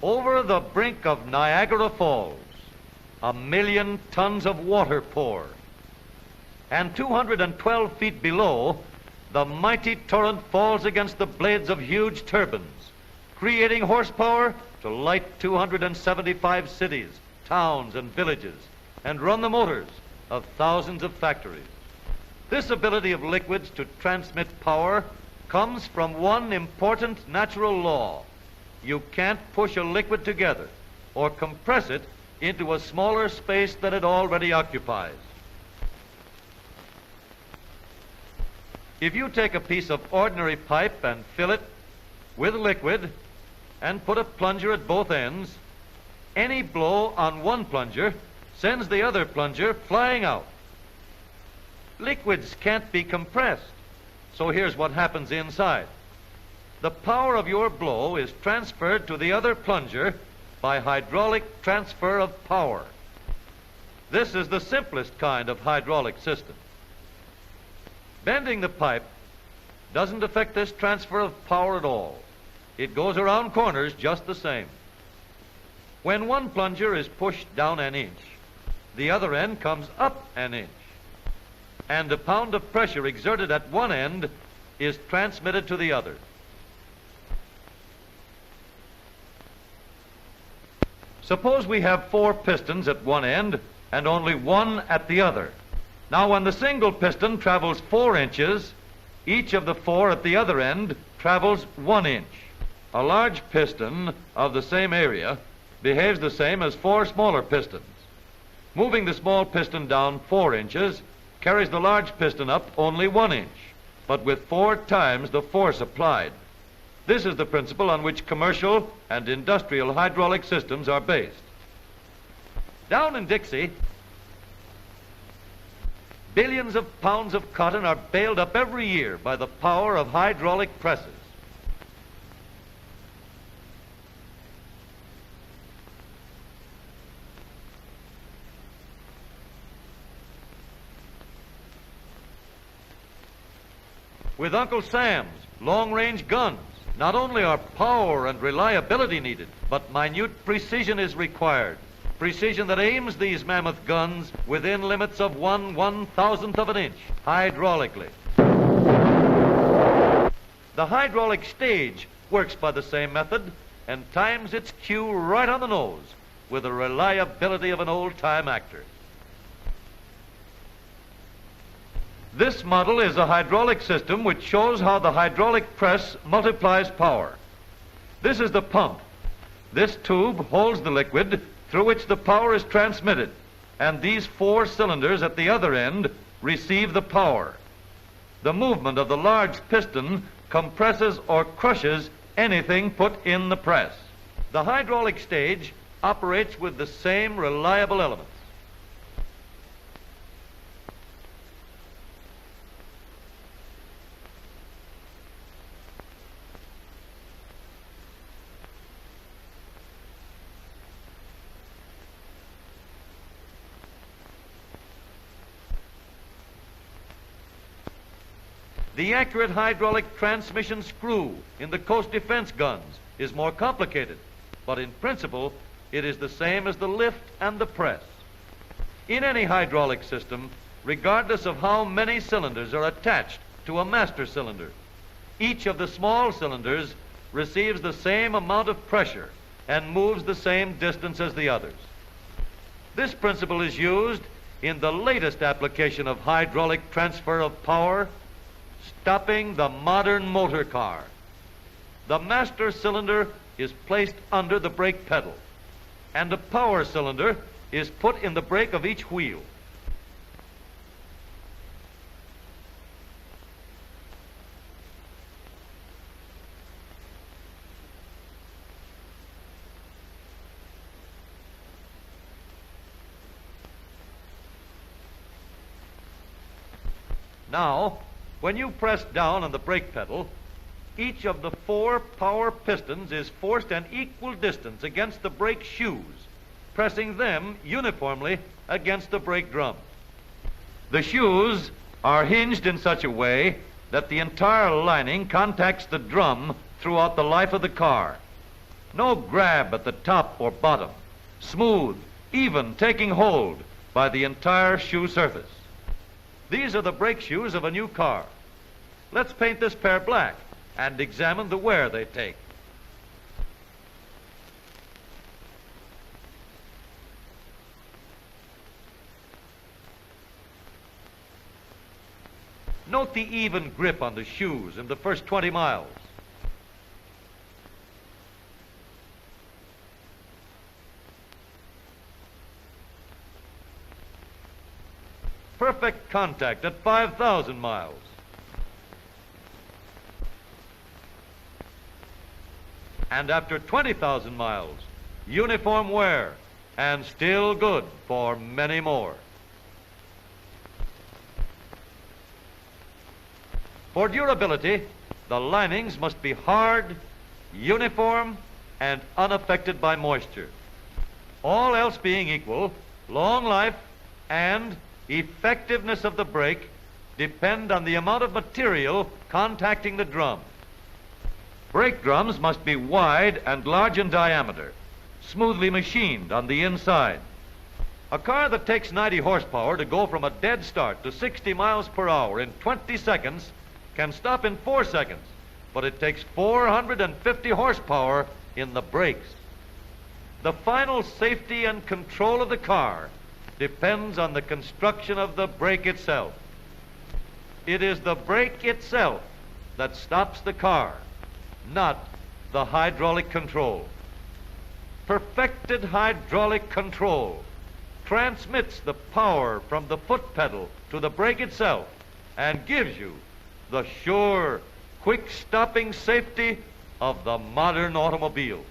Over the brink of Niagara Falls, 1,000,000 tons of water pour, and 212 feet below, the mighty torrent falls against the blades of huge turbines, creating horsepower to light 275 cities, towns, and villages, and run the motors of thousands of factories. This ability of liquids to transmit power comes from one important natural law. You can't push a liquid together or compress it into a smaller space than it already occupies. If you take a piece of ordinary pipe and fill it with liquid and put a plunger at both ends, any blow on one plunger sends the other plunger flying out. Liquids can't be compressed, so here's what happens inside. The power of your blow is transferred to the other plunger by hydraulic transfer of power. This is the simplest kind of hydraulic system. Bending the pipe doesn't affect this transfer of power at all. It goes around corners just the same. When one plunger is pushed down an inch, the other end comes up an inch, and a pound of pressure exerted at one end is transmitted to the other. Suppose we have 4 pistons at one end and only 1 at the other. Now, when the single piston travels 4 inches, each of the 4 at the other end travels 1 inch. A large piston of the same area behaves the same as 4 smaller pistons. Moving the small piston down 4 inches carries the large piston up only 1 inch, but with 4 times the force applied. This is the principle on which commercial and industrial hydraulic systems are based. Down in Dixie, billions of pounds of cotton are baled up every year by the power of hydraulic presses. With Uncle Sam's long-range guns, not only are power and reliability needed, but minute precision is required. Precision that aims these mammoth guns within limits of 1/1000th of an inch, hydraulically. The hydraulic stage works by the same method and times its cue right on the nose with the reliability of an old-time actor. This model is a hydraulic system which shows how the hydraulic press multiplies power. This is the pump. This tube holds the liquid through which the power is transmitted, and these 4 cylinders at the other end receive the power. The movement of the large piston compresses or crushes anything put in the press. The hydraulic stage operates with the same reliable elements. The accurate hydraulic transmission screw in the coast defense guns is more complicated, but in principle, it is the same as the lift and the press. In any hydraulic system, regardless of how many cylinders are attached to a master cylinder, each of the small cylinders receives the same amount of pressure and moves the same distance as the others. This principle is used in the latest application of hydraulic transfer of power, stopping the modern motor car. The master cylinder is placed under the brake pedal, and a power cylinder is put in the brake of each wheel. Now, when you press down on the brake pedal, each of the 4 power pistons is forced an equal distance against the brake shoes, pressing them uniformly against the brake drum. The shoes are hinged in such a way that the entire lining contacts the drum throughout the life of the car. No grab at the top or bottom. Smooth, even taking hold by the entire shoe surface. These are the brake shoes of a new car. Let's paint this pair black and examine the wear they take. Note the even grip on the shoes in the first 20 miles. Perfect contact at 5,000 miles. And after 20,000 miles, uniform wear and still good for many more. For durability, the linings must be hard, uniform, and unaffected by moisture. All else being equal, long life and effectiveness of the brake depend on the amount of material contacting the drum. Brake drums must be wide and large in diameter, smoothly machined on the inside. A car that takes 90 horsepower to go from a dead start to 60 miles per hour in 20 seconds can stop in 4 seconds, but it takes 450 horsepower in the brakes. The final safety and control of the car depends on the construction of the brake itself. It is the brake itself that stops the car, not the hydraulic control. Perfected hydraulic control transmits the power from the foot pedal to the brake itself and gives you the sure, quick-stopping safety of the modern automobile.